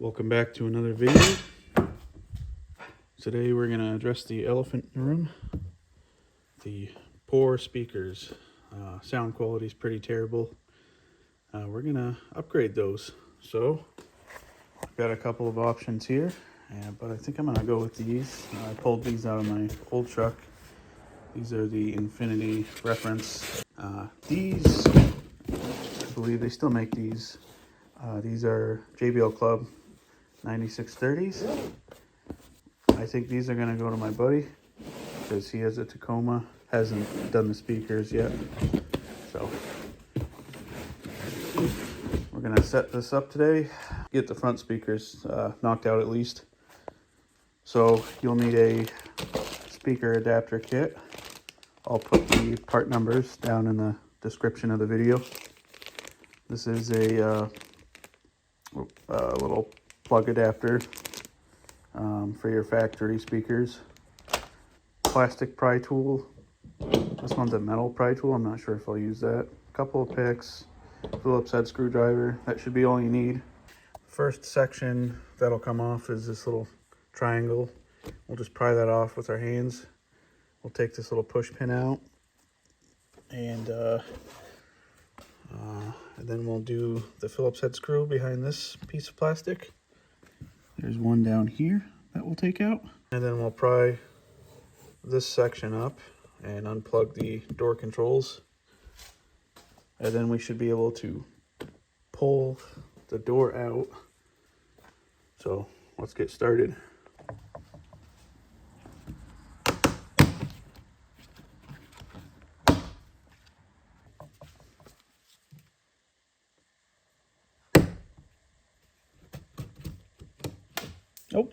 Welcome back to another video. Today we're going to address the elephant in the room, the poor speakers. Sound quality is pretty terrible. We're going to upgrade those. So I've got a couple of options here, but I think I'm going to go with these. I pulled these out of my old truck. These are the Infinity reference. These, I believe they still make these. These are JBL Club 9630s. I think these are going to go to my buddy because he has a Tacoma, hasn't done the speakers yet. So we're going to set this up today, get the front speakers knocked out at least. So you'll need a speaker adapter kit. I'll put the part numbers down in the description of the video. This is a little plug adapter for your factory speakers. Plastic pry tool. This one's a metal pry tool. I'm not sure if I'll use that. A couple of picks, Phillips head screwdriver. That should be all you need. First section that'll come off is this little triangle. We'll just pry that off with our hands. We'll take this little push pin out, and then we'll do the Phillips head screw behind this piece of plastic. There's one down here that we'll take out. And then we'll pry this section up and unplug the door controls. And then we should be able to pull the door out. So let's get started. Oh.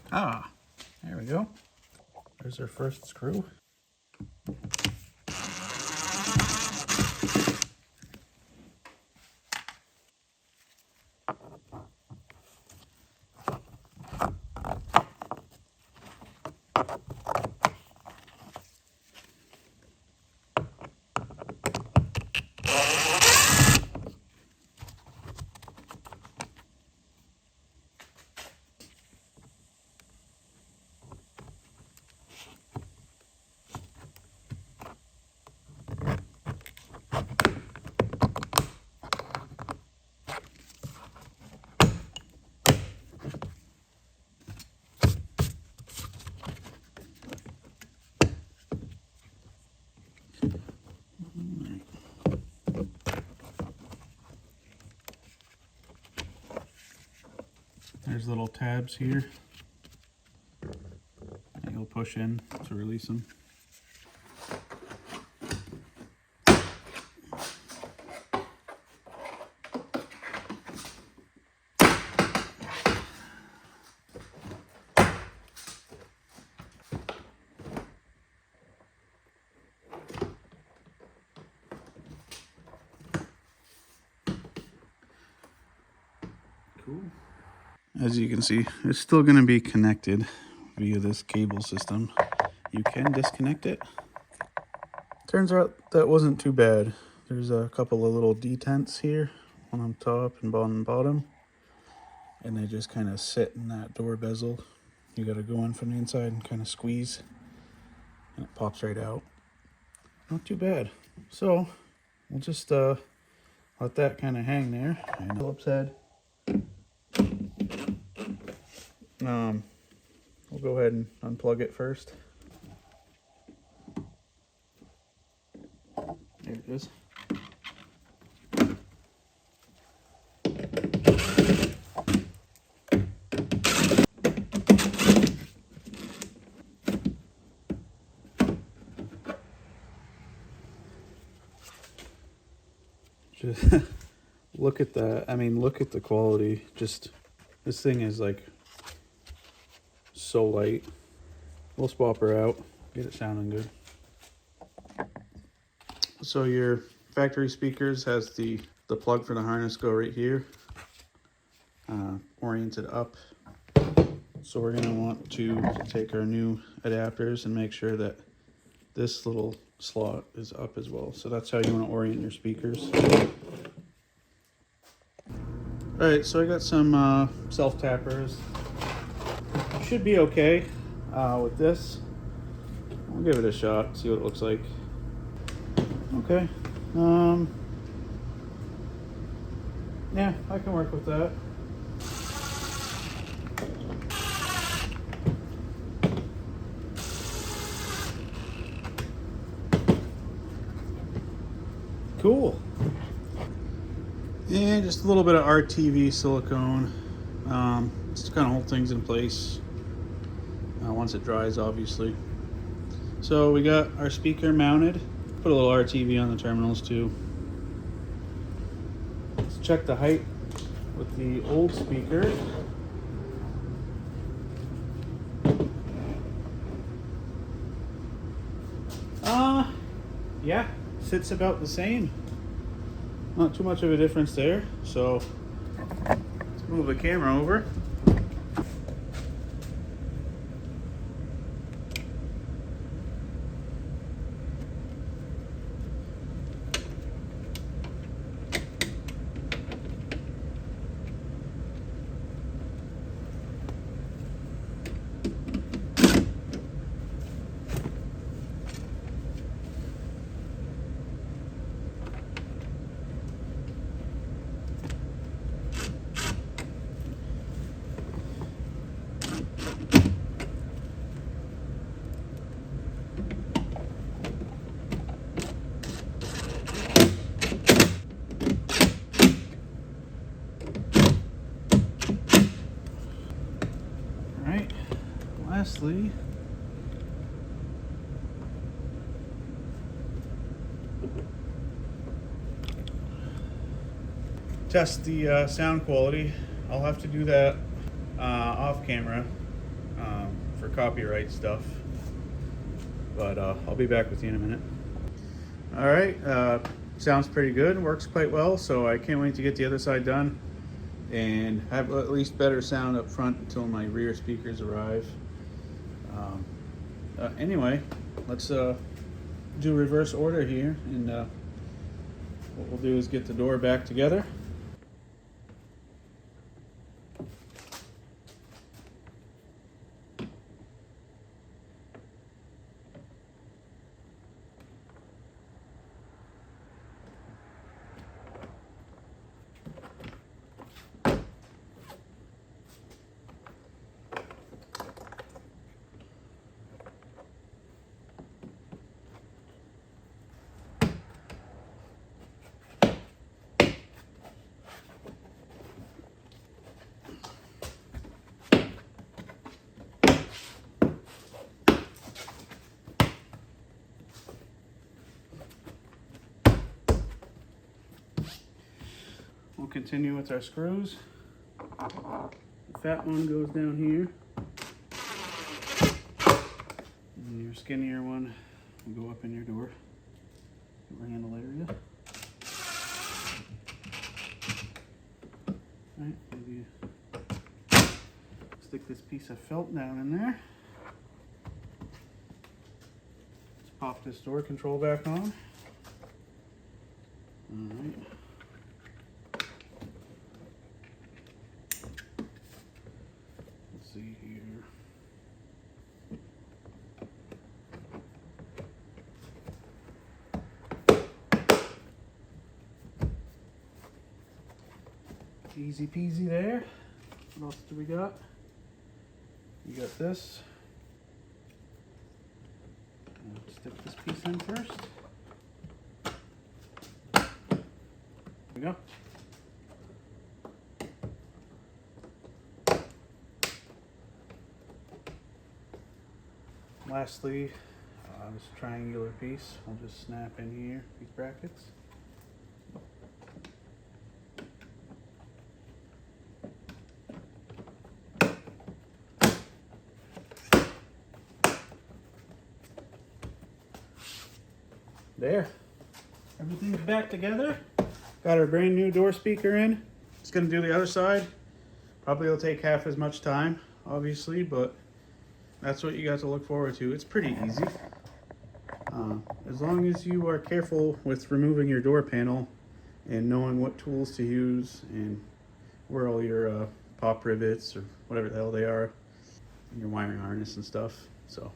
Ah, there we go. There's our first screw. There's little tabs here that you'll push in to release them. Cool. As you can see, it's still going to be connected via this cable system. You can disconnect it. Turns out that wasn't too bad. There's a couple of little detents here, one on top and one on bottom, and they just kind of sit in that door bezel. You got to go in from the inside and kind of squeeze, and it pops right out. Not too bad. So we'll just let that kind of hang there. And Phillips head. We'll go ahead and unplug it first. There it is. Just look at that. I mean, look at the quality. Just, this thing is like so light. We'll swap her out, get it sounding good. So your factory speakers has the plug for the harness go right here, oriented up. So we're going to want to take our new adapters and make sure that this little slot is up as well. So that's how you want to orient your speakers. Alright, so I got some self-tappers. Should be okay with this. I'll give it a shot, see what it looks like. Okay. Yeah, I can work with that. Cool. And just a little bit of RTV silicone. Just to kind of hold things in place once it dries, obviously. So we got our speaker mounted. Put a little RTV on the terminals too. Let's check the height with the old speaker. Yeah, sits about the same. Not too much of a difference there. So let's move the camera over. Lastly, test the sound quality. I'll have to do that off camera for copyright stuff, but I'll be back with you in a minute. All right, sounds pretty good, works quite well, so I can't wait to get the other side done and have at least better sound up front until my rear speakers arrive. Anyway, let's do reverse order here, and what we'll do is get the door back together. We'll continue with our screws. The fat one goes down here, and your skinnier one will go up in your door handle area. All right, maybe stick this piece of felt down in there. Let's pop this door control back on. All right. See here. Easy peasy there. What else do we got? You got this. Stick this piece in first. There we go. Lastly, this triangular piece, I'll just snap in here, these brackets. There, everything's back together. Got our brand new door speaker in. It's gonna do the other side. Probably will take half as much time, obviously, but that's what you got to look forward to. It's pretty easy. As long as you are careful with removing your door panel and knowing what tools to use and where all your pop rivets or whatever the hell they are, and your wiring harness and stuff. So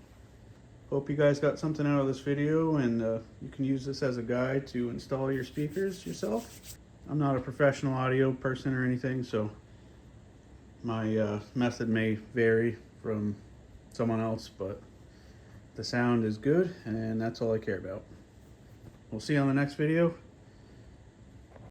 hope you guys got something out of this video, and you can use this as a guide to install your speakers yourself. I'm not a professional audio person or anything, so my method may vary from someone else, but the sound is good, and that's all I care about. We'll see you on the next video.